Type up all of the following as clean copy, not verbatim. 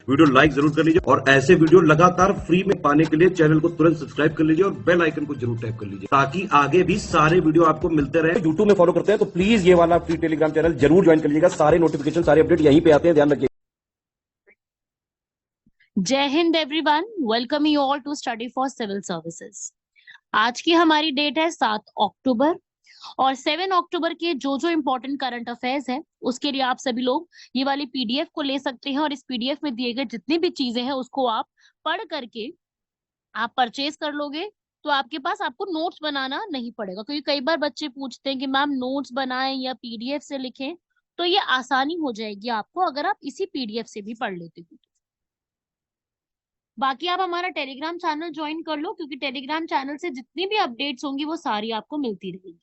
Video like जरूर कर लीजिए और ऐसे वीडियो लगातार फ्री में पाने के लिए चैनल को तुरंत सब्सक्राइब कर लीजिए और बेल आइकन को जरूर टैप कर लीजिए ताकि आगे भी सारे वीडियो आपको मिलते रहे। यूट्यूब में फॉलो करते हैं तो प्लीज ये वाला फ्री टेलीग्राम चैनल जरूर ज्वाइन कर लीजिएगा। सारे नोटिफिकेशन, सारे अपडेट यहीं पे आते हैं, ध्यान रखिए। जय हिंद everyone, welcome you all to study for civil services. आज की हमारी डेट है 7 अक्टूबर और 7 अक्टूबर के जो इम्पोर्टेंट करंट अफेयर्स है उसके लिए आप सभी लोग ये वाली पीडीएफ को ले सकते हैं और इस पीडीएफ में दिए गए जितनी भी चीजें हैं उसको आप पढ़ करके आप परचेज कर लोगे तो आपके पास आपको नोट्स बनाना नहीं पड़ेगा। क्योंकि कई बार बच्चे पूछते हैं कि मैम नोट्स बनाएं या पीडीएफ से लिखें, तो ये आसानी हो जाएगी आपको अगर आप इसी पीडीएफ से भी पढ़ लेते हो। बाकी आप हमारा टेलीग्राम चैनल ज्वाइन कर लो क्योंकि टेलीग्राम चैनल से जितनी भी अपडेट्स होंगी वो सारी आपको मिलती रहेगी।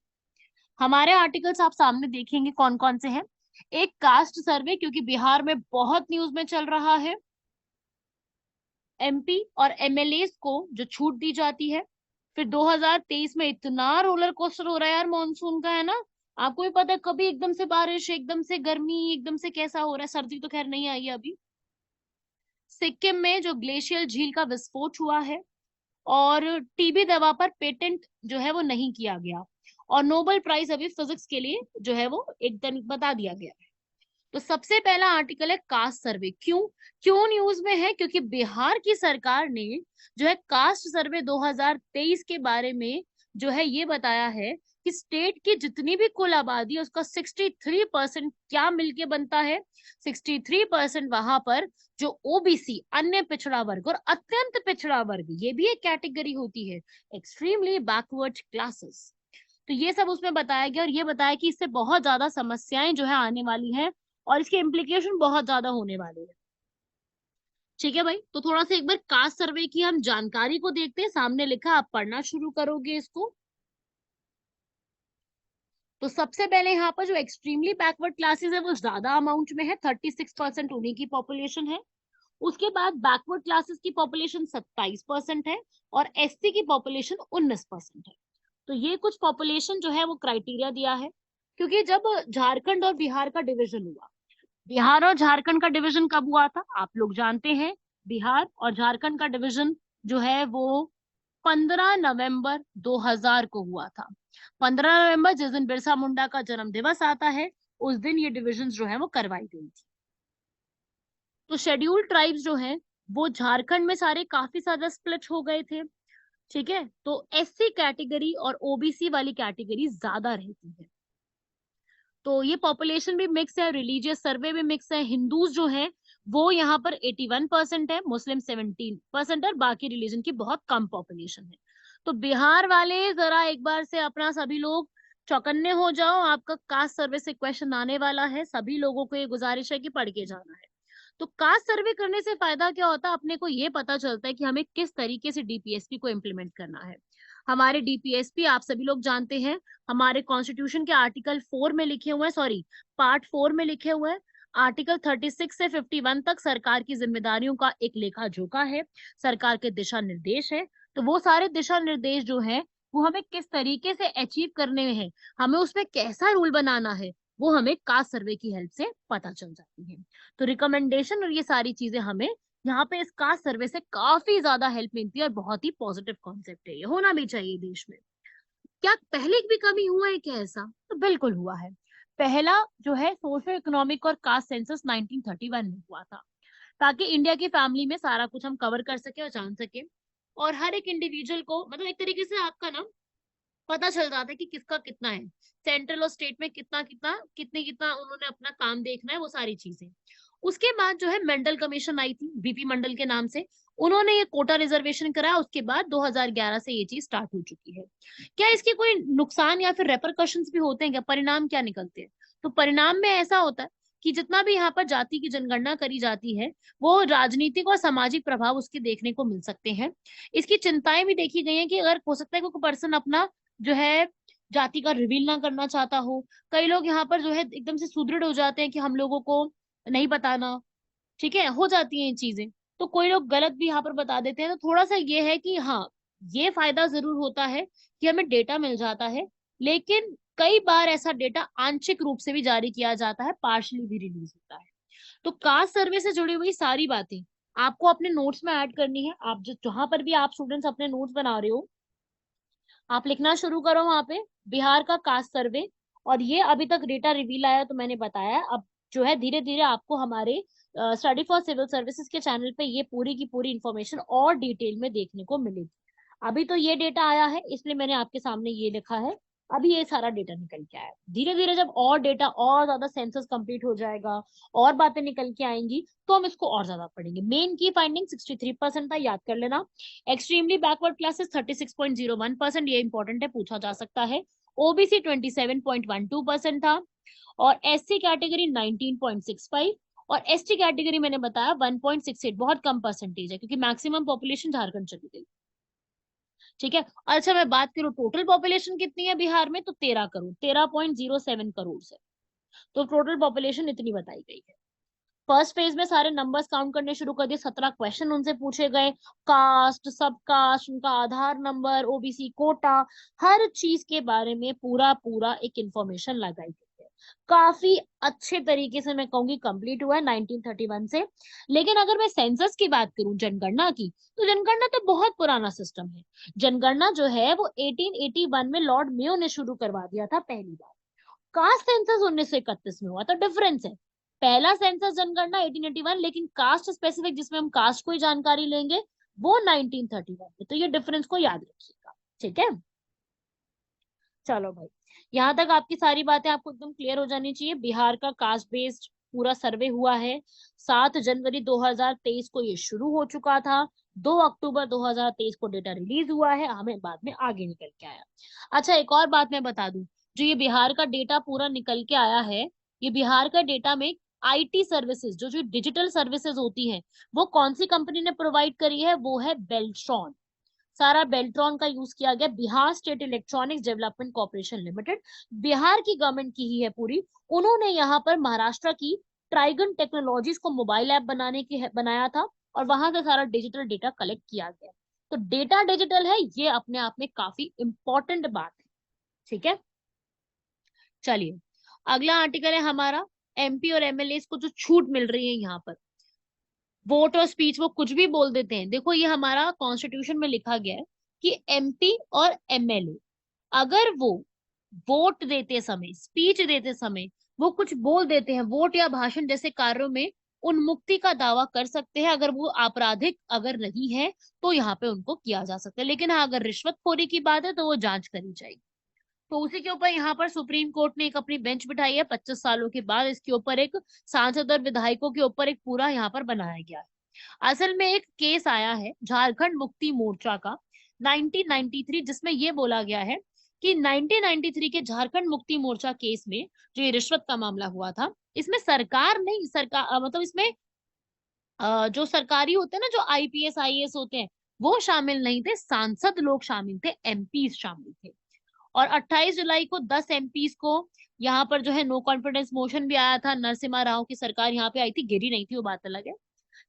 हमारे आर्टिकल्स आप सामने देखेंगे कौन कौन से हैं। एक कास्ट सर्वे, क्योंकि बिहार में बहुत न्यूज में चल रहा है, एमपी और एमएलए को जो छूट दी जाती है। फिर 2023 में इतना रोलर कोस्टर हो रहा है यार मॉनसून का, है ना। आपको भी पता है कभी एकदम से बारिश, एकदम से गर्मी, एकदम से कैसा हो रहा है। सर्दी तो खैर नहीं आई है अभी। सिक्किम में जो ग्लेशियल झील का विस्फोट हुआ है और टीबी दवा पर पेटेंट जो है वो नहीं किया गया और नोबेल प्राइज अभी फिजिक्स के लिए जो है वो एकदम बता दिया गया है। तो सबसे पहला आर्टिकल है कास्ट सर्वे। क्यों क्यों न्यूज में है? क्योंकि बिहार की सरकार ने जो है कास्ट सर्वे 2023 के बारे में जो है ये बताया है कि स्टेट की जितनी भी कुल आबादी है उसका 63% क्या मिलके बनता है। 63% वहां पर जो ओबीसी, अन्य पिछड़ा वर्ग और अत्यंत पिछड़ा वर्ग, ये भी एक कैटेगरी होती है, एक्सट्रीमली बैकवर्ड क्लासेस। तो ये सब उसमें बताया गया और ये बताया कि इससे बहुत ज्यादा समस्याएं जो है आने वाली हैं और इसके इम्प्लीकेशन बहुत ज्यादा होने वाले हैं। ठीक है भाई, तो थोड़ा सा एक बार कास्ट सर्वे की हम जानकारी को देखते हैं। सामने लिखा, आप पढ़ना शुरू करोगे इसको। तो सबसे पहले यहाँ पर जो एक्सट्रीमली बैकवर्ड क्लासेस है वो ज्यादा अमाउंट में है, 36% उन्हीं की पॉपुलेशन है। उसके बाद बैकवर्ड क्लासेस की पॉपुलेशन 27% है और एससी की पॉपुलेशन 19% है। तो ये कुछ पॉपुलेशन जो है वो क्राइटेरिया दिया है। क्योंकि जब झारखंड और बिहार का डिवीजन हुआ, बिहार और झारखंड का डिवीजन कब हुआ था आप लोग जानते हैं। बिहार और झारखंड का डिवीजन जो है वो 15 नवंबर 2000 को हुआ था। 15 नवंबर, जिस दिन बिरसा मुंडा का जन्म दिवस आता है, उस दिन ये डिविजन जो है वो करवाई गई थी। तो शेड्यूल्ड ट्राइब्स जो हैं वो झारखंड में सारे काफी ज्यादा स्प्लिट हो गए थे। ठीक है, तो एससी कैटेगरी और ओबीसी वाली कैटेगरी ज्यादा रहती है। तो ये पॉपुलेशन भी मिक्स है, रिलीजियस सर्वे भी मिक्स है। हिंदूज जो हैं वो यहाँ पर 81% है, मुस्लिम 17% और बाकी रिलीजन की बहुत कम पॉपुलेशन है। तो बिहार वाले जरा एक बार से अपना सभी लोग चौकन्ने हो जाओ, आपका कास्ट सर्वे से क्वेश्चन आने वाला है। सभी लोगों को ये गुजारिश है कि पढ़ के जाना है। तो कास्ट सर्वे करने से फायदा क्या होता है? अपने को ये पता चलता है कि हमें किस तरीके से डीपीएसपी को इम्प्लीमेंट करना है। हमारे डीपीएसपी आप सभी लोग जानते हैं, हमारे कॉन्स्टिट्यूशन के आर्टिकल 4 में लिखे हुए हैं, सॉरी पार्ट 4 में लिखे हुए हैं। आर्टिकल 36 से 51 तक सरकार की जिम्मेदारियों का एक लेखा जोखा है, सरकार के दिशा निर्देश है। तो वो सारे दिशा निर्देश जो है वो हमें किस तरीके से अचीव करने हैं, हमें उसमें कैसा रूल बनाना है, वो हमें कास्ट सर्वे की हेल्प से पता चल जाती है। तो रिकमेंडेशन और ये सारी चीजें हमें यहाँ पे इस कास्ट सर्वे से काफी ज्यादा हेल्प मिलती है और बहुत ही पॉजिटिव कॉन्सेप्ट है, ये होना भी चाहिए देश में। क्या पहले भी कभी हुआ है क्या ऐसा? तो बिल्कुल हुआ है। पहला जो है सोशो इकोनॉमिक और कास्ट सेंसस 1931 में हुआ था, ताकि इंडिया की फैमिली में सारा कुछ हम कवर कर सके और जान सके और हर एक इंडिविजुअल को मतलब एक तरीके से आपका ना पता चल जाता है कि किसका कितना है, सेंट्रल और स्टेट में कितना कितना कितने कितना उन्होंने अपना काम देखना है, वो सारी चीजें। उसके बाद जो है मेंडल कमीशन आई थी, बीपी मंडल के नाम से, उन्होंने ये कोटा रिजर्वेशन कराया। उसके बाद 2011 से ये चीज स्टार्ट हो चुकी है। क्या इसके कोई नुकसान या फिर रेपरकशंस भी होते हैं क्या? परिणाम क्या निकलते हैं? तो परिणाम में ऐसा होता है कि जितना भी यहाँ पर जाति की जनगणना करी जाती है वो राजनीतिक और सामाजिक प्रभाव उसके देखने को मिल सकते हैं। इसकी चिंताएं भी देखी गई हैं कि अगर हो सकता है कोई पर्सन अपना जो है जाति का रिवील ना करना चाहता हो। कई लोग यहाँ पर जो है एकदम से सुदृढ़ हो जाते हैं कि हम लोगों को नहीं बताना। ठीक है, हो जाती हैं ये चीजें। तो कोई लोग गलत भी यहाँ पर बता देते हैं। तो थोड़ा सा ये है कि हाँ, ये फायदा जरूर होता है कि हमें डेटा मिल जाता है, लेकिन कई बार ऐसा डेटा आंशिक रूप से भी जारी किया जाता है, पार्शली भी रिलीज होता है। तो कास्ट सर्वे से जुड़ी हुई सारी बातें आपको अपने नोट्स में ऐड करनी है। आप जहां पर भी आप स्टूडेंट्स अपने नोट्स बना रहे हो, आप लिखना शुरू करो वहां पे बिहार का कास्ट सर्वे। और ये अभी तक डेटा रिवील आया तो मैंने बताया, अब जो है धीरे धीरे आपको हमारे स्टडी फॉर सिविल सर्विसेज के चैनल पे ये पूरी की पूरी इंफॉर्मेशन और डिटेल में देखने को मिलेगी। अभी तो ये डेटा आया है इसलिए मैंने आपके सामने ये लिखा है, अभी ये सारा डेटा निकल के आया। धीरे धीरे जब और डेटा और ज्यादा सेंसस कंप्लीट हो जाएगा और बातें निकल के आएंगी तो हम इसको और ज्यादा पढ़ेंगे। मेन की फाइंडिंग 63% था, याद कर लेना। एक्सट्रीमली बैकवर्ड क्लासेस 36.01%, ये इंपॉर्टेंट है, पूछा जा सकता है। ओबीसी 27.12% था, और एससी कैटेगरी 19.65, और एसटी कैटेगरी मैंने बताया 1.68, बहुत कम परसेंटेज है क्योंकि मैक्सिमम पॉपुलेशन झारखंड चली गई। ठीक है। अच्छा मैं बात करूं टोटल पॉपुलेशन कितनी है बिहार में, तो 13 करोड़, 13.07 करोड़ से, तो टोटल पॉपुलेशन इतनी बताई गई है। फर्स्ट फेज में सारे नंबर्स काउंट करने शुरू कर दिए, 17 क्वेश्चन उनसे पूछे गए, कास्ट, सब कास्ट, उनका आधार नंबर, ओबीसी कोटा, हर चीज के बारे में पूरा पूरा एक इंफॉर्मेशन लगाई गई है। काफी अच्छे तरीके से मैं कहूंगी कंप्लीट हुआ है 1931 से। लेकिन अगर मैं सेंसस की बात करूं, जनगणना की, तो जनगणना तो बहुत पुराना सिस्टम है। जनगणना जो है वो 1881 में लॉर्ड मेयो ने शुरू करवा दिया था पहली बार। कास्ट सेंसस 1931 में हुआ, तो डिफरेंस है। पहला सेंसस जनगणना 1881, लेकिन कास्ट स्पेसिफिक जिसमें हम कास्ट को ही जानकारी लेंगे वो 1931 में। तो ये डिफरेंस को याद रखिएगा। ठीक है, चलो भाई, यहाँ तक आपकी सारी बातें आपको एकदम क्लियर हो जानी चाहिए। बिहार का कास्ट बेस्ड पूरा सर्वे हुआ है। 7 जनवरी 2023 को ये शुरू हो चुका था। 2 अक्टूबर 2023 को डेटा रिलीज हुआ है, हमें बाद में आगे निकल के आया। अच्छा एक और बात मैं बता दूं, जो ये बिहार का डेटा पूरा निकल के आया है, ये बिहार का डेटा में आईटी सर्विसेज, जो जो डिजिटल सर्विसेज होती है, वो कौन सी कंपनी ने प्रोवाइड करी है, वो है बेल्ट्रॉन। सारा बेल्ट्रॉन का यूज किया गया। Bihar state electronics development corporation limited, Bihar की गवर्नमेंट की ही है पूरी। उन्होंने यहाँ पर महाराष्ट्र की ट्राइगन टेक्नोलॉजीज को मोबाइल ऐप बनाने की बनाया था, और वहां से सारा डिजिटल डेटा कलेक्ट किया गया। तो डेटा डिजिटल है, ये अपने आप में काफी इंपॉर्टेंट बात है। ठीक है, चलिए अगला आर्टिकल है हमारा, एमपी और एमएलए को जो छूट मिल रही है यहाँ पर, वोट और स्पीच वो कुछ भी बोल देते हैं। देखो ये हमारा कॉन्स्टिट्यूशन में लिखा गया है कि एमपी और एमएलए अगर वो वोट देते समय, स्पीच देते समय वो कुछ बोल देते हैं, वोट या भाषण जैसे कार्यों में उन्मुक्ति का दावा कर सकते हैं। अगर वो आपराधिक अगर नहीं है तो यहाँ पे उनको किया जा सकता है। लेकिन हाँ अगर रिश्वतखोरी की बात है तो वो जांच करी जाएगी। तो उसी के ऊपर यहाँ पर सुप्रीम कोर्ट ने एक अपनी बेंच बिठाई है 25 सालों के बाद। इसके ऊपर एक सांसद और विधायकों के ऊपर एक पूरा यहाँ पर बनाया गया है। असल में एक केस आया है झारखंड मुक्ति मोर्चा का 1993, जिसमें ये बोला गया है कि 1993 के झारखंड मुक्ति मोर्चा केस में जो ये रिश्वत का मामला हुआ था, इसमें सरकार नहीं, सरकार मतलब इसमें जो सरकारी होते हैं ना, जो आईपीएस आईएएस होते हैं, वो शामिल नहीं थे, सांसद लोग शामिल थे, एमपी शामिल थे। और 28 जुलाई को 10 एमपीस को यहाँ पर जो है नो कॉन्फिडेंस मोशन भी आया था। नरसिम्हा राव की सरकार यहाँ पे आई थी, गिरी नहीं थी, वो बात अलग है।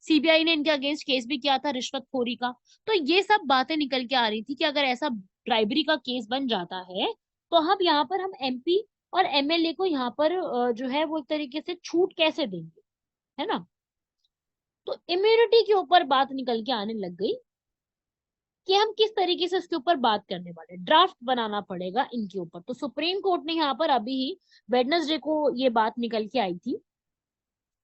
सीबीआई ने इनके अगेंस्ट केस भी किया था रिश्वतखोरी का। तो ये सब बातें निकल के आ रही थी कि अगर ऐसा ब्राइबरी का केस बन जाता है तो हम एमपी और एमएलए को यहाँ पर जो है वो एक तरीके से छूट कैसे देंगे, है ना। तो इम्यूनिटी के ऊपर बात निकल के आने लग गई कि हम किस तरीके से इसके ऊपर बात करने वाले, ड्राफ्ट बनाना पड़ेगा इनके ऊपर। तो सुप्रीम कोर्ट ने यहाँ पर अभी ही वेडनेसडे को ये बात निकल के आई थी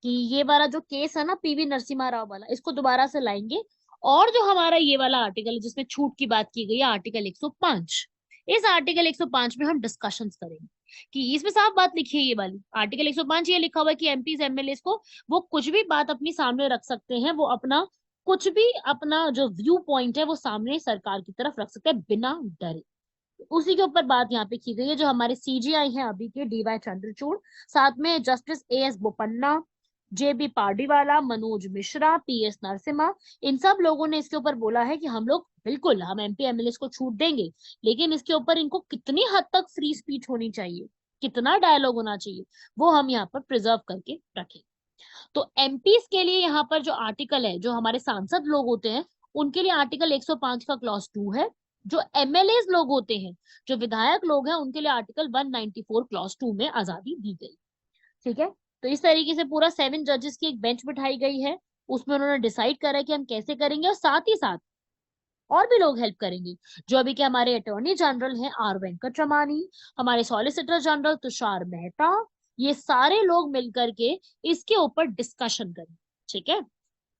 कि ये वाला जो केस है ना पीवी नरसिम्हा राव वाला, इसको दोबारा से लाएंगे। और जो हमारा ये वाला आर्टिकल है जिसमें छूट की बात की गई है, आर्टिकल 105, इस आर्टिकल 105 में हम डिस्कशन करेंगे कि इसमें साफ बात लिखी है। ये वाली आर्टिकल 105 ये लिखा हुआ है कि एमपीज एमएलए को वो कुछ भी बात अपनी सामने रख सकते हैं, वो अपना कुछ भी अपना जो व्यू पॉइंट है वो सामने सरकार की तरफ रख सकते हैं बिना डरे। उसी के ऊपर बात यहाँ पे की गई है। जो हमारे सीजीआई हैं अभी के, डीवाई चंद्रचूड़, साथ में जस्टिस एएस बोपन्ना, जेबी पार्डीवाला, मनोज मिश्रा, पीएस नरसिम्हा, इन सब लोगों ने इसके ऊपर बोला है कि हम लोग बिल्कुल हम एमपी एमएलए को छूट देंगे, लेकिन इसके ऊपर इनको कितनी हद तक फ्री स्पीच होनी चाहिए, कितना डायलॉग होना चाहिए, वो हम यहाँ पर प्रिजर्व करके रखें। तो एमपीस के लिए यहाँ पर जो आर्टिकल है, जो हमारे सांसद लोग होते हैं उनके लिए आर्टिकल 105 का क्लॉज 2 है। जो एमएलए लोग होते हैं, जो विधायक लोग हैं, उनके लिए आर्टिकल 194 क्लॉज 2 में आजादी दी गई। ठीक है, तो इस तरीके से पूरा 7 जजेस की एक बेंच बिठाई गई है, उसमें उन्होंने डिसाइड करा है कि हम कैसे करेंगे, और साथ ही साथ और भी लोग हेल्प करेंगे, जो अभी के हमारे अटॉर्नी जनरल हैं आर वेंकट रमानी, हमारे सॉलिसिटर जनरल तुषार मेहता, ये सारे लोग मिलकर के इसके ऊपर डिस्कशन करेंगे। ठीक है,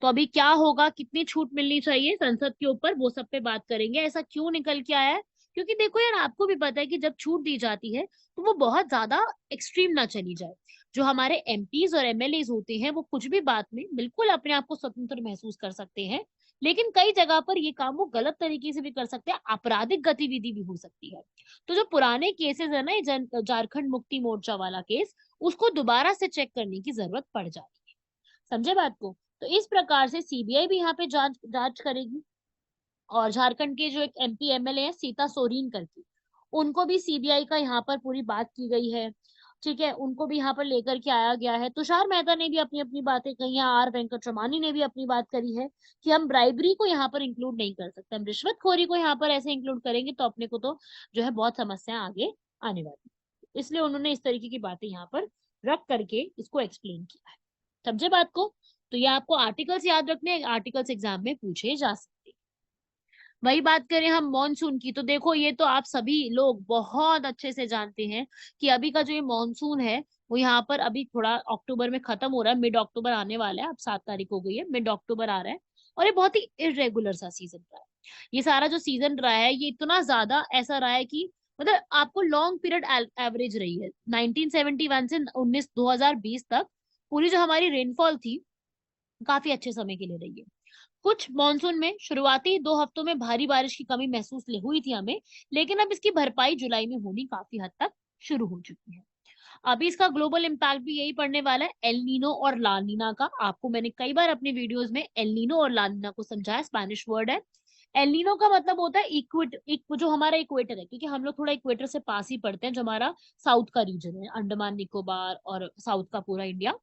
तो अभी क्या होगा, कितनी छूट मिलनी चाहिए संसद के ऊपर, वो सब पे बात करेंगे। ऐसा क्यों निकल के आया है, क्योंकि देखो यार, आपको भी पता है कि जब छूट दी जाती है तो वो बहुत ज्यादा एक्सट्रीम ना चली जाए। जो हमारे एमपीज और एमएलएज होते हैं वो कुछ भी बात में बिल्कुल अपने आप को स्वतंत्र महसूस कर सकते हैं, लेकिन कई जगह पर ये काम वो गलत तरीके से भी कर सकते हैं, आपराधिक गतिविधि भी हो सकती है। तो जो पुराने केसेस है ना, ये झारखंड मुक्ति मोर्चा वाला केस, उसको दोबारा से चेक करने की जरूरत पड़ जाती है। समझे बात को? तो इस प्रकार से सीबीआई भी यहाँ पे जांच जांच करेगी। और झारखंड के जो एक एमपी एमएलए है सीता सोरेन करके, उनको भी सीबीआई का यहाँ पर पूरी बात की गई है। ठीक है, उनको भी यहाँ पर लेकर के आया गया है। तुषार मेहता ने भी अपनी अपनी बातें कही हैं, आर वेंकटरमानी ने भी अपनी बात करी है कि हम ब्राइबरी को यहाँ पर इंक्लूड नहीं कर सकते, हम रिश्वतखोरी को यहाँ पर ऐसे इंक्लूड करेंगे तो अपने को तो जो है बहुत समस्याएं आगे आने वाली, इसलिए उन्होंने इस तरीके की बातें यहाँ पर रख करके इसको एक्सप्लेन किया है। समझे बात को? तो ये आपको आर्टिकल्स याद रखने, आर्टिकल्स एग्जाम में पूछे जा सकते हैं। वही बात करें हम मॉनसून की, तो देखो ये तो आप सभी लोग बहुत अच्छे से जानते हैं कि अभी का जो ये मॉनसून है वो यहाँ पर अभी थोड़ा अक्टूबर में खत्म हो रहा है, मिड अक्टूबर आने वाला है, अब 7 तारीख हो गई है, मिड अक्टूबर आ रहा है। और ये बहुत ही इरेगुलर सा सीजन रहा है। ये सारा जो सीजन रहा है ये इतना ज्यादा ऐसा रहा है कि मतलब आपको लॉन्ग पीरियड एवरेज रही है 1971 से 2020 तक, पूरी जो हमारी रेनफॉल थी काफी अच्छे समय के लिए रही है। कुछ मानसून में शुरुआती 2 हफ्तों में भारी बारिश की कमी महसूस हुई थी हमें, लेकिन अब इसकी भरपाई जुलाई में होनी काफी हद तक शुरू हो चुकी है। अभी इसका ग्लोबल इम्पैक्ट भी यही पड़ने वाला है, एल नीनो और ला नीना का। आपको मैंने कई बार अपने वीडियोस में एल नीनो और ला नीना को समझाया, स्पेनिश वर्ड है। एल नीनो का मतलब होता है जो हमारा इक्वेटर है, क्योंकि हम लोग थोड़ा इक्वेटर से पास ही पड़ते हैं, जो हमारा साउथ का रीजन है, अंडमान निकोबार और साउथ का पूरा इंडिया।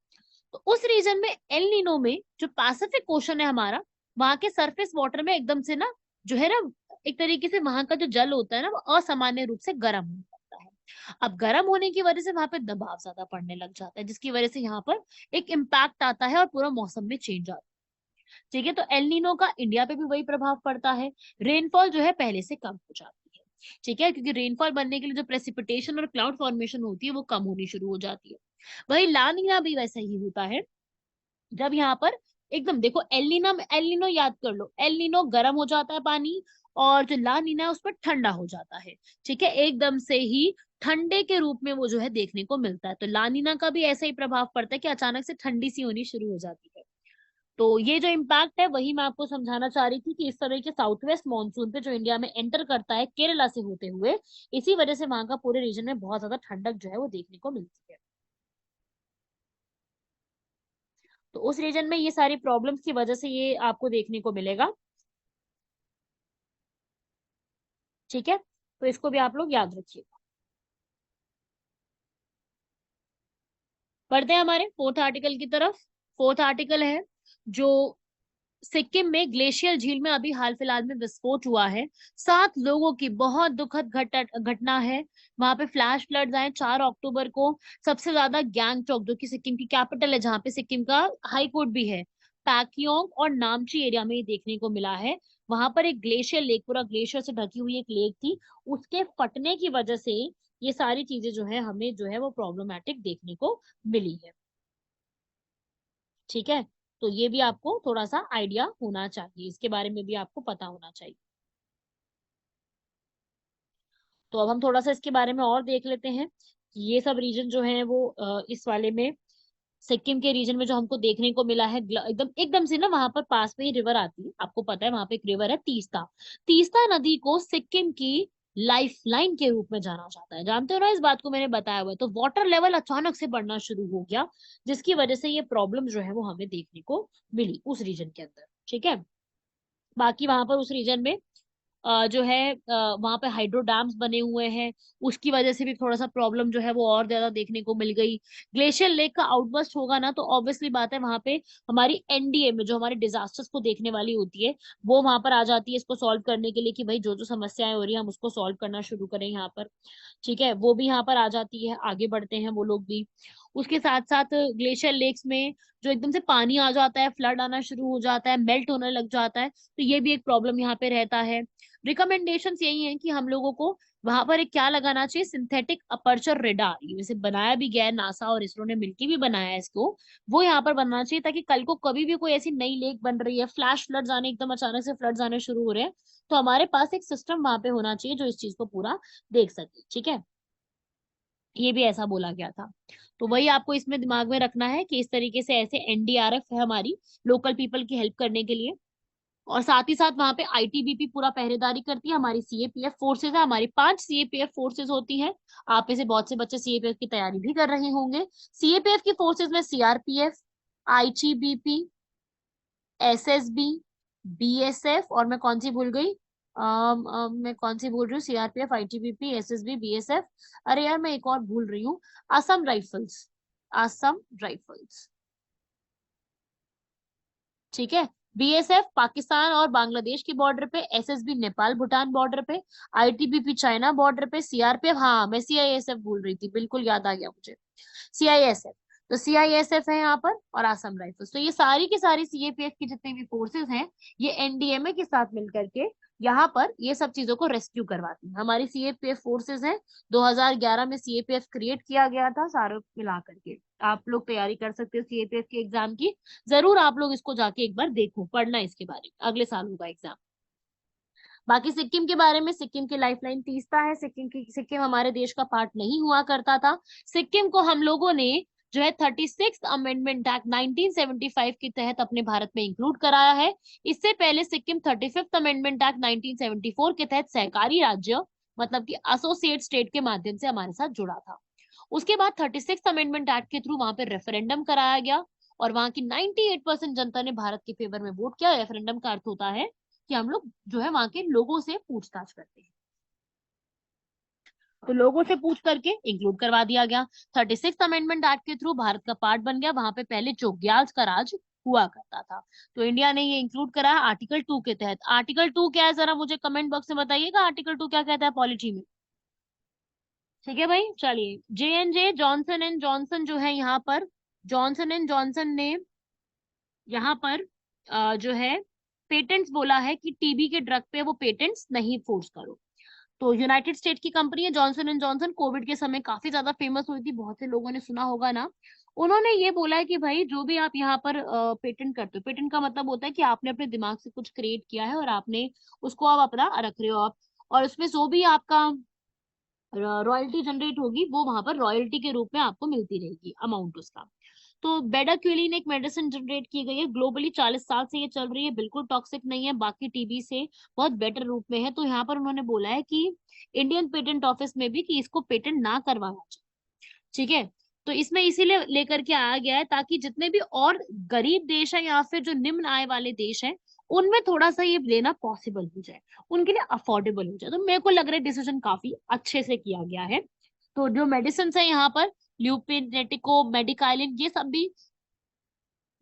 तो उस रीजन में एल नीनो में जो पैसिफिक ओशन है हमारा, वहां के सरफेस वाटर में एकदम से ना जो है ना, एक तरीके से वहां का जो जल होता है ना वो असामान्य रूप से गर्म हो जाता है। अब गर्म होने की वजह से वहां पे दबाव ज्यादा पड़ने लग जाता है, जिसकी वजह से यहाँ पर एक इम्पैक्ट आता है और पूरा मौसम में चेंज आता है। ठीक है, तो एल नीनो का इंडिया पे भी वही प्रभाव पड़ता है, रेनफॉल जो है पहले से कम हो जाती है। ठीक है, क्योंकि रेनफॉल बनने के लिए जो प्रेसिपिटेशन और क्लाउड फॉर्मेशन होती है वो कम होनी शुरू हो जाती है। वही ला नीना भी वैसा ही होता है, जब यहाँ पर एकदम देखो एल नीनो याद कर लो, एल नीनो गर्म हो जाता है पानी, और जो ला नीना है उस पर ठंडा हो जाता है। ठीक है, एकदम से ही ठंडे के रूप में वो जो है देखने को मिलता है। तो ला नीना का भी ऐसा ही प्रभाव पड़ता है कि अचानक से ठंडी सी होनी शुरू हो जाती है। तो ये जो इम्पैक्ट है वही मैं आपको समझाना चाह रही थी कि इस तरह के साउथ वेस्ट मानसून पे जो इंडिया में एंटर करता है केरला से होते हुए, इसी वजह से वहां का पूरे रीजन में बहुत ज्यादा ठंडक जो है वो देखने को मिलती है। तो उस रीजन में ये सारी प्रॉब्लम्स की वजह से ये आपको देखने को मिलेगा। ठीक है, तो इसको भी आप लोग याद रखिएगा। बढ़ते हैं हमारे फोर्थ आर्टिकल की तरफ। फोर्थ आर्टिकल है जो सिक्किम में ग्लेशियर झील में अभी हाल फिलहाल में विस्फोट हुआ है, 7 लोगों की बहुत दुखद घटना है। वहां पे फ्लैश फ्लड्स आए 4 अक्टूबर को। सबसे ज्यादा गैंगटॉक, जो कि सिक्किम की कैपिटल है, जहाँ पे सिक्किम का हाई कोर्ट भी है, पैकियोंग और नामची एरिया में ये देखने को मिला है। वहां पर एक ग्लेशियर लेक, पूरा ग्लेशियर से ढकी हुई एक लेक थी, उसके फटने की वजह से ये सारी चीजें जो है हमें जो है वो प्रॉब्लमेटिक देखने को मिली है। ठीक है, तो ये भी आपको थोड़ा सा आइडिया होना चाहिए, इसके बारे में भी आपको पता होना चाहिए। तो अब हम थोड़ा सा इसके बारे में और देख लेते हैं कि ये सब रीजन जो है वो इस वाले में सिक्किम के रीजन में जो हमको देखने को मिला है, एकदम एकदम से ना वहां पर पास में ही रिवर आती है, आपको पता है वहां पे एक रिवर है तीस्ता। तीस्ता नदी को सिक्किम की लाइफ लाइन के रूप में जाना जाता है, जानते हो ना, इस बात को मैंने बताया हुआ है। तो वाटर लेवल अचानक से बढ़ना शुरू हो गया, जिसकी वजह से ये प्रॉब्लम जो है वो हमें देखने को मिली उस रीजन के अंदर। ठीक है, बाकी वहां पर उस रीजन में जो है वहां पे हाइड्रो डैम्स बने हुए हैं, उसकी वजह से भी थोड़ा सा प्रॉब्लम जो है वो और ज्यादा देखने को मिल गई। ग्लेशियर लेक का आउटबर्स्ट होगा ना तो ऑब्वियसली बात है वहां पे हमारी एनडीए में जो हमारे डिजास्टर्स को देखने वाली होती है वो वहां पर आ जाती है, इसको सॉल्व करने के लिए कि भाई जो जो समस्याएं हो रही है हम उसको सॉल्व करना शुरू करें यहाँ पर। ठीक है, वो भी यहाँ पर आ जाती है, आगे बढ़ते हैं वो लोग भी। उसके साथ साथ ग्लेशियर लेक्स में जो एकदम से पानी आ जाता है, फ्लड आना शुरू हो जाता है, मेल्ट होने लग जाता है, तो ये भी एक प्रॉब्लम यहाँ पे रहता है। रिकमेंडेशंस यही है कि हम लोगों को वहां पर एक क्या लगाना चाहिए, सिंथेटिक अपर्चर रेडार, ये वैसे बनाया भी गया है, नासा और इसरो ने मिलकर भी बनाया है इसको, वो यहाँ पर बनना चाहिए, ताकि कल को कभी भी कोई ऐसी नई लेक बन रही है, फ्लैश फ्लड्स आने, एकदम अचानक से फ्लड्स आने शुरू हो रहे हैं, तो हमारे पास एक सिस्टम वहां पे होना चाहिए जो इस चीज को पूरा देख सके। ठीक है, ये भी ऐसा बोला गया था। तो वही आपको इसमें दिमाग में रखना है कि इस तरीके से ऐसे एनडीआरएफ है हमारी, लोकल पीपल की हेल्प करने के लिए। और साथ ही साथ वहां पे आईटीबीपी पूरा पहरेदारी करती है, हमारी सीएपीएफ फोर्सेज है, हमारी 5 सीएपीएफ फोर्सेज होती हैं। आप में से बहुत से बच्चे सीएपीएफ की तैयारी भी कर रहे होंगे। सीएपीएफ की फोर्सेज में सीआरपीएफ, आईटीबीपी, एसएसबी, बीएसएफ, और मैं कौन सी भूल गई, मैं कौन सी भूल रही हूँ, सीआरपीएफ, आईटीबीपी, एसएसबी, बीएसएफ, अरे यार मैं एक और भूल रही हूँ, असम राइफल्स, असम राइफल्स। ठीक है, बीएसएफ पाकिस्तान और बांग्लादेश की बॉर्डर पे, एसएसबी नेपाल भूटान बॉर्डर पे, आईटीबीपी चाइना बॉर्डर पे, सीआरपीएफ, हाँ मैं सीआईएसएफ भूल रही थी, बिल्कुल याद आ गया मुझे, सीआईएसएफ। तो सीआईएसएफ है यहाँ पर, और आसम राइफल्स। तो ये सारी की सारी सीएपीएफ की जितनी भी फोर्सेस हैं, ये एनडीएमए के साथ मिलकर के यहाँ पर ये सब चीजों को रेस्क्यू करवाती है। हमारी सीएपीएफ फोर्सेस हैं, 2011 में सीएपीएफ क्रिएट किया गया था, सारे मिला करके। आप लोग तैयारी कर सकते हो सीएपीएफ के एग्जाम की, जरूर आप लोग इसको जाके एक बार देखो, पढ़ना इसके बारे में, अगले साल होगा एग्जाम। बाकी सिक्किम के बारे में, सिक्किम की लाइफलाइन तीस्ता है, सिक्किम हमारे देश का पार्ट नहीं हुआ करता था। सिक्किम को हम लोगों ने जो है 36 अमेंडमेंट एक्ट 1975 के तहत अपने भारत में इंक्लूड कराया है। इससे पहले सिक्किम 35th अमेंडमेंट एक्ट 1974 के तहत सहकारी राज्य, मतलब कि एसोसिएट स्टेट के माध्यम से हमारे साथ जुड़ा था। उसके बाद 36th अमेंडमेंट एक्ट के थ्रू वहां पर रेफरेंडम कराया गया, और वहां की 98% जनता ने भारत के फेवर में वोट किया। रेफरेंडम का अर्थ होता है कि हम लोग जो है वहां के लोगों से पूछताछ करते हैं, तो लोगों से पूछ करके इंक्लूड करवा दिया गया। 36th अमेंडमेंट एक्ट के थ्रू भारत का पार्ट बन गया। वहां पे पहले चोग्याल्स का राज हुआ करता था, तो इंडिया ने ये इंक्लूड कराया आर्टिकल 2 के तहत। आर्टिकल 2 क्या है, जरा मुझे कमेंट बॉक्स में बताइएगा, आर्टिकल 2 क्या कहता है पॉलिटी में। ठीक है भाई, चलिए। जे जॉनसन एंड जॉनसन जो है यहाँ पर, जॉनसन एंड जॉनसन ने यहाँ पर जो है पेटेंट्स बोला है कि टीबी के ड्रग पे वो पेटेंट्स नहीं फोर्स करो। तो यूनाइटेड स्टेट की कंपनी है जॉनसन एंड जॉनसन, कोविड के समय काफी ज्यादा फेमस हुई थी, बहुत से लोगों ने सुना होगा ना। उन्होंने ये बोला है कि भाई जो भी आप यहाँ पर पेटेंट करते हो, पेटेंट का मतलब होता है कि आपने अपने दिमाग से कुछ क्रिएट किया है और आपने उसको आप अपना रख रहे हो आप, और उसमें जो भी आपका रॉयल्टी जनरेट होगी वो वहां पर रॉयल्टी के रूप में आपको मिलती रहेगी, अमाउंट उसका। तो बेडाक्विलीन एक मेडिसिन जनरेट की गई है, ग्लोबली 40 साल से ये चल रही है, बिल्कुल टॉक्सिक नहीं है, बाकी टीबी से बहुत बेटर रूप में है। तो यहाँ पर उन्होंने बोला है कि इंडियन पेटेंट ऑफिस में भी कि इसको पेटेंट ना करवाना चाहिए। ठीक है, तो इसमें इसीलिए लेकर के आया गया है ताकि जितने भी और गरीब देश है या फिर जो निम्न आय वाले देश हैं, उनमें थोड़ा सा ये लेना पॉसिबल हो जाए, उनके लिए अफोर्डेबल हो जाए। तो मेरे को लग रहा है डिसीजन काफी अच्छे से किया गया है। तो जो मेडिसिन है यहाँ पर, ल्यूपिन, नेटिको, मेडिकाइलिन, ये सब भी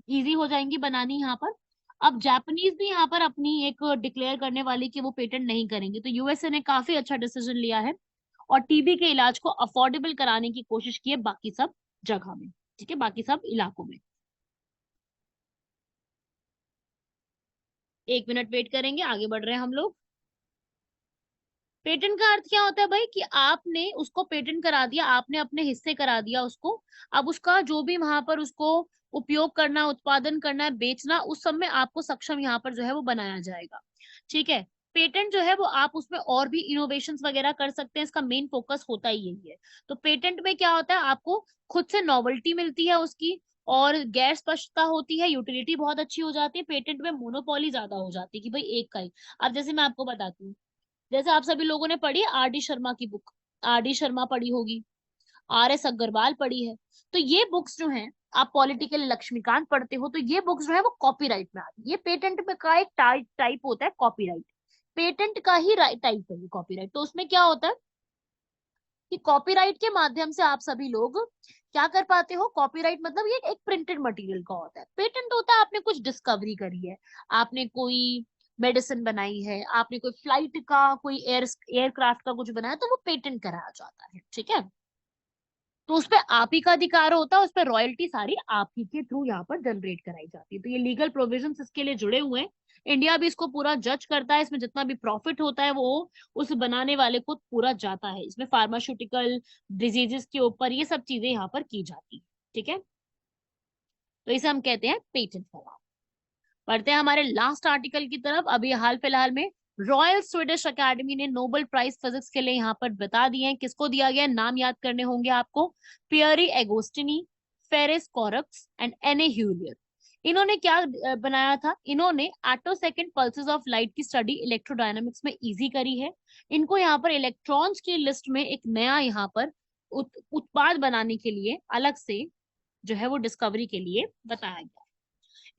इजी हो जाएंगी बनानी यहाँ पर। अब जापानीज भी यहाँ पर अपनी एक डिक्लेयर करने वाली कि वो पेटेंट नहीं करेंगे, तो यूएसए ने काफी अच्छा डिसीजन लिया है और टीबी के इलाज को अफोर्डेबल कराने की कोशिश की है बाकी सब जगह में। ठीक है, बाकी सब इलाकों में। 1 मिनट वेट करेंगे, आगे बढ़ रहे हैं हम लोग। पेटेंट का अर्थ क्या होता है भाई, कि आपने उसको पेटेंट करा दिया, आपने अपने हिस्से करा दिया उसको। अब उसका जो भी वहां पर उसको उपयोग करना, उत्पादन करना है, बेचना, उस सब में आपको सक्षम यहाँ पर जो है वो बनाया जाएगा। ठीक है, पेटेंट जो है वो आप उसमें और भी इनोवेशंस वगैरह कर सकते हैं, इसका मेन फोकस होता ही यही है। तो पेटेंट में क्या होता है, आपको खुद से नॉवेल्टी मिलती है उसकी, और गैर स्पष्टता होती है, यूटिलिटी बहुत अच्छी हो जाती है। पेटेंट में मोनोपोली ज्यादा हो जाती है कि भाई एक का ही। अब जैसे मैं आपको बताती हूँ, जैसे आप सभी लोगों ने पढ़ी आर डी शर्मा की बुक, आर डी शर्मा पढ़ी होगी, आर एस अग्रवाल पढ़ी है, तो ये बुक्स जो हैं, आप पॉलिटिकल लक्ष्मीकांत पढ़ते हो, तो ये बुक्स जो है वो कॉपीराइट में आती है। ये पेटेंट में का एक टाइप होता है कॉपीराइट, पेटेंट का ही टाइप है ये कॉपीराइट। तो उसमें क्या होता है कि कॉपीराइट के माध्यम से आप सभी लोग क्या कर पाते हो, कॉपीराइट मतलब ये एक प्रिंटेड मटेरियल का होता है। पेटेंट होता है आपने कुछ डिस्कवरी करी है, आपने कोई मेडिसिन बनाई है, आपने कोई फ्लाइट का, कोई एयरक्राफ्ट का कुछ बनाया, तो वो पेटेंट कराया जाता है। ठीक है, तो उस पर आप ही का अधिकार होता है, उस पर रॉयल्टी सारी आप ही के थ्रू यहाँ पर जनरेट कराई जाती है। तो ये लीगल प्रोविजंस इसके लिए जुड़े हुए हैं। इंडिया भी इसको पूरा जज करता है, इसमें जितना भी प्रॉफिट होता है वो उस बनाने वाले को पूरा जाता है। इसमें फार्मास्यूटिकल डिजीजेस के ऊपर ये सब चीजें यहाँ पर की जाती है। ठीक है, तो इसे हम कहते हैं पेटेंट लॉ। पढ़ते हैं हमारे लास्ट आर्टिकल की तरफ। अभी हाल फिलहाल में रॉयल स्वीडिश अकेडमी ने नोबेल प्राइज फिजिक्स के लिए यहाँ पर बता दिए हैं किसको दिया गया है। नाम याद करने होंगे आपको, पियरी एगोस्टिनी, फेरिस कॉरक्स एंड एने ह्यूलियर। इन्होंने क्या बनाया था, इन्होंने एटो सेकंड पल्सेस ऑफ लाइट की स्टडी इलेक्ट्रोडायनामिक्स में इजी करी है। इनको यहाँ पर इलेक्ट्रॉन्स की लिस्ट में एक नया यहाँ पर उत्पाद बनाने के लिए अलग से जो है वो डिस्कवरी के लिए बताया गया।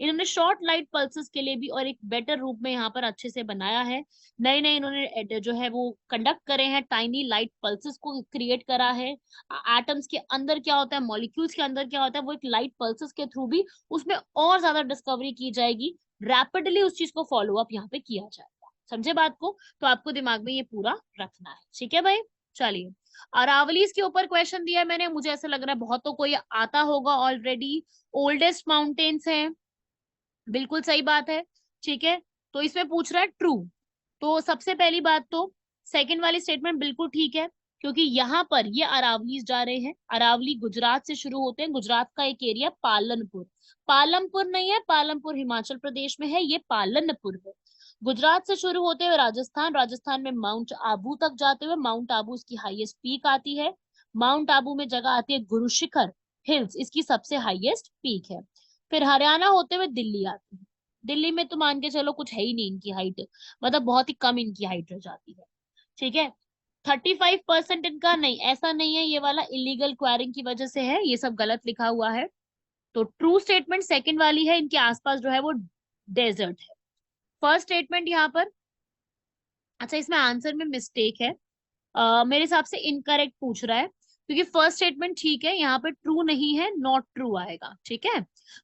इन्होंने शॉर्ट लाइट पल्सेस के लिए भी और एक बेटर रूप में यहाँ पर अच्छे से बनाया है। नए नए इन्होंने जो है वो कंडक्ट करे हैं, टाइनी लाइट पल्सेस को क्रिएट करा है। एटम्स के अंदर क्या होता है, मॉलिक्यूल्स के अंदर क्या होता है, वो एक लाइट पल्सेस के थ्रू भी उसमें और ज्यादा डिस्कवरी की जाएगी। रैपिडली उस चीज को फॉलो अप यहाँ पे किया जाएगा। समझे बात को? तो आपको दिमाग में ये पूरा रखना है। ठीक है भाई, चलिए। अरावलीज के ऊपर क्वेश्चन दिया है मैंने, मुझे ऐसा लग रहा है बहुतों को ये आता होगा ऑलरेडी। ओल्डेस्ट माउंटेन्स हैं, बिल्कुल सही बात है। ठीक है, तो इसमें पूछ रहा है ट्रू। तो सबसे पहली बात तो सेकंड वाली स्टेटमेंट बिल्कुल ठीक है, क्योंकि यहाँ पर ये अरावलीज जा रहे हैं। अरावली गुजरात से शुरू होते हैं। गुजरात का एक एरिया पालनपुर, पालमपुर नहीं है, पालमपुर हिमाचल प्रदेश में है, ये पालनपुर है। गुजरात से शुरू होते हुए राजस्थान, राजस्थान में माउंट आबू तक जाते हुए, माउंट आबू इसकी हाईएस्ट पीक आती है। माउंट आबू में जगह आती है गुरु शिखर हिल्स, इसकी सबसे हाईएस्ट पीक है। फिर हरियाणा होते हुए दिल्ली आती है। दिल्ली में तो मान के चलो कुछ है ही नहीं इनकी हाइट, मतलब बहुत ही कम इनकी हाइट रह जाती है। ठीक है, 35% इनका नहीं, ऐसा नहीं है, ये वाला इलीगल क्वायरिंग की वजह से है, ये सब गलत लिखा हुआ है। तो ट्रू स्टेटमेंट सेकंड वाली है, इनके आसपास जो है वो डेजर्ट है। फर्स्ट स्टेटमेंट यहाँ पर, अच्छा इसमें आंसर में मिस्टेक है, मेरे हिसाब से इनकरेक्ट पूछ रहा है, क्योंकि फर्स्ट स्टेटमेंट ठीक है, यहाँ पे ट्रू नहीं है, नॉट ट्रू आएगा। ठीक है,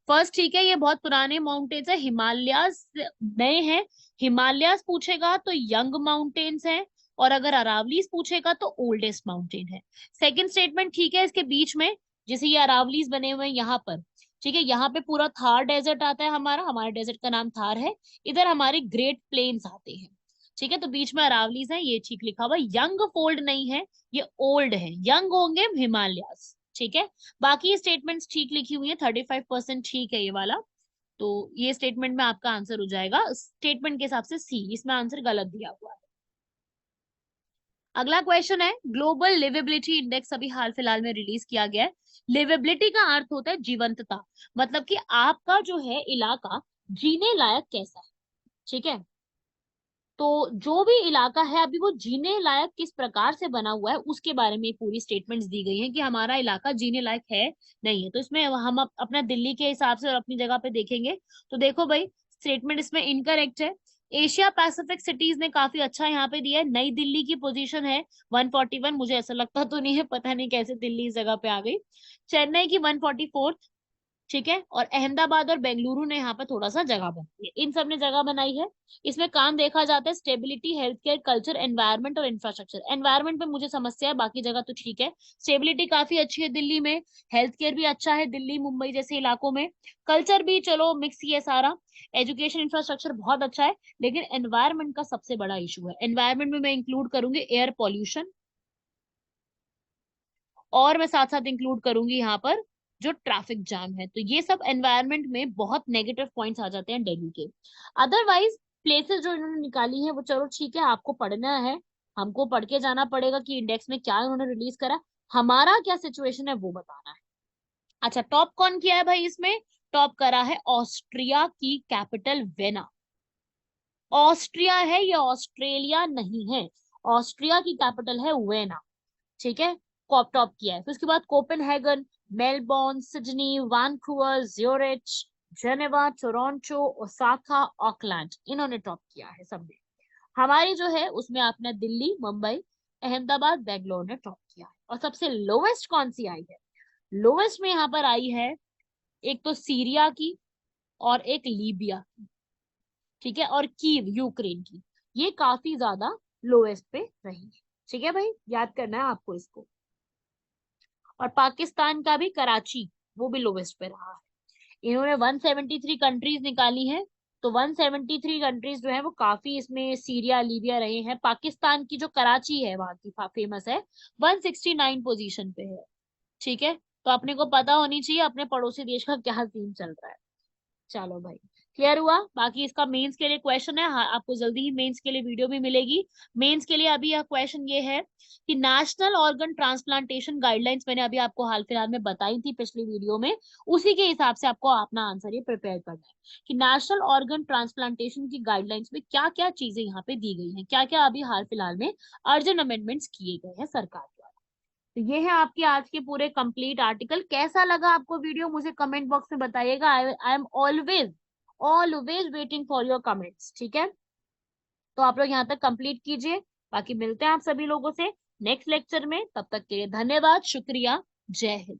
फर्स्ट ठीक है, ये बहुत पुराने माउंटेन्स है, हिमालयास नए हैं। हिमालयास पूछेगा तो यंग माउंटेन्स हैं, और अगर अरावलीज पूछेगा तो ओल्डेस्ट माउंटेन है। सेकंड स्टेटमेंट ठीक है, इसके बीच में जैसे ये अरावलीज बने हुए हैं यहाँ पर, ठीक है, यहाँ पे पूरा थार डेजर्ट आता है, हमारा हमारे डेजर्ट का नाम थार है। इधर हमारे ग्रेट प्लेन्स आते हैं। ठीक है, तो बीच में अरावलीज है, ये ठीक लिखा हुआ। यंग फोल्ड नहीं है, ये ओल्ड है, यंग होंगे हिमालयास। ठीक है, बाकी स्टेटमेंट्स ठीक लिखी हुई है, 35% ठीक है ये वाला। तो ये स्टेटमेंट में आपका आंसर हो जाएगा स्टेटमेंट के हिसाब से सी, इसमें आंसर गलत दिया हुआ है। अगला क्वेश्चन है, ग्लोबल लिवेबिलिटी इंडेक्स अभी हाल फिलहाल में रिलीज किया गया है। लिवेबिलिटी का अर्थ होता है जीवंतता, मतलब कि आपका जो है इलाका जीने लायक कैसा है। ठीक है, तो जो भी इलाका है अभी वो जीने लायक किस प्रकार से बना हुआ है उसके बारे में पूरी स्टेटमेंट्स दी गई हैं कि हमारा इलाका जीने लायक है नहीं है। तो इसमें हम अपना दिल्ली के हिसाब से और अपनी जगह पे देखेंगे तो देखो भाई, स्टेटमेंट इसमें इनकरेक्ट है। एशिया पैसिफिक सिटीज ने काफी अच्छा यहाँ पे दिया है। नई दिल्ली की पोजीशन है 141, मुझे ऐसा लगता तो नहीं है, पता नहीं कैसे दिल्ली इस जगह पे आ गई। चेन्नई की 144, ठीक है, और अहमदाबाद और बेंगलुरु ने यहाँ पर थोड़ा सा जगह बनाई है, इन सब ने जगह बनाई है। इसमें काम देखा जाता है stability, health care, culture, environment और इंफ्रास्ट्रक्चर। एनवायरनमेंट पे मुझे समस्या है, बाकी जगह तो ठीक है। स्टेबिलिटी काफी अच्छी है दिल्ली में, हेल्थ केयर भी अच्छा है दिल्ली मुंबई जैसे इलाकों में, कल्चर भी चलो मिक्स ही है सारा, एजुकेशन इंफ्रास्ट्रक्चर बहुत अच्छा है। लेकिन एनवायरनमेंट का सबसे बड़ा इशू है। एनवायरनमेंट में मैं इंक्लूड करूंगी एयर पॉल्यूशन, और मैं साथ साथ इंक्लूड करूंगी यहाँ पर जो ट्रैफिक जाम है। तो ये सब एनवायरनमेंट में बहुत नेगेटिव पॉइंट्स आ जाते हैं दिल्ली के। अदरवाइज प्लेसेस जो इन्होंने निकाली है वो चलो ठीक है, आपको पढ़ना है, हमको पढ़ के जाना पड़ेगा कि इंडेक्स में क्या इन्होंने रिलीज करा, हमारा क्या सिचुएशन है वो बताना है। अच्छा, टॉप कौन किया है भाई इसमें? टॉप करा है ऑस्ट्रिया की कैपिटल वेना। ऑस्ट्रिया है, ये ऑस्ट्रेलिया नहीं है। ऑस्ट्रिया की कैपिटल है वेना। ठीक है, कॉप टॉप किया है। फिर उसके बाद Copenhagen, Melbourne, Sydney, Vancouver, Zurich, Geneva, Toronto, Osaka, Auckland, इन्होंने टॉप किया है सबने। हमारी जो है उसमें आपने दिल्ली, मुंबई, अहमदाबाद, बेंगलोर ने टॉप किया है। और सबसे लोवेस्ट कौन सी आई है? लोवेस्ट में यहाँ पर आई है एक तो सीरिया की और एक लीबिया की, ठीक है, और कीव यूक्रेन की, ये काफी ज्यादा लोएस्ट पे रही है। ठीक है भाई, याद करना है आपको इसको। और पाकिस्तान का भी कराची वो भी लोवेस्ट पे रहा है। इन्होंने 173 कंट्रीज निकाली है, तो 173 कंट्रीज जो है वो काफी, इसमें सीरिया लीबिया रहे हैं। पाकिस्तान की जो कराची है वहां की फेमस है, 169 पोजीशन पे है। ठीक है, तो अपने को पता होनी चाहिए अपने पड़ोसी देश का क्या सीन चल रहा है। चलो भाई, क्लियर हुआ। बाकी इसका मेंस के लिए क्वेश्चन है, हाँ, आपको जल्दी ही मेंस के लिए वीडियो भी मिलेगी। मेंस के लिए अभी यह क्वेश्चन ये है कि नेशनल ऑर्गन ट्रांसप्लांटेशन गाइडलाइंस मैंने अभी आपको हाल फिलहाल में बताई थी पिछली वीडियो में, उसी के हिसाब से आपको अपना आंसर ये प्रिपेयर करना है कि नेशनल ऑर्गन ट्रांसप्लांटेशन की गाइडलाइंस में क्या क्या चीजें यहाँ पे दी गई हैं, क्या क्या अभी हाल फिलहाल में अर्जेंट अमेंडमेंट्स किए गए हैं सरकार द्वारा। तो ये है आपके आज के पूरे कंप्लीट आर्टिकल। कैसा लगा आपको वीडियो मुझे कमेंट बॉक्स में बताइएगा। I am always always waiting for your comments. ठीक है, तो आप लोग यहाँ तक कंप्लीट कीजिए। बाकी मिलते हैं आप सभी लोगों से नेक्स्ट लेक्चर में, तब तक के लिए धन्यवाद, शुक्रिया, जय हिंद।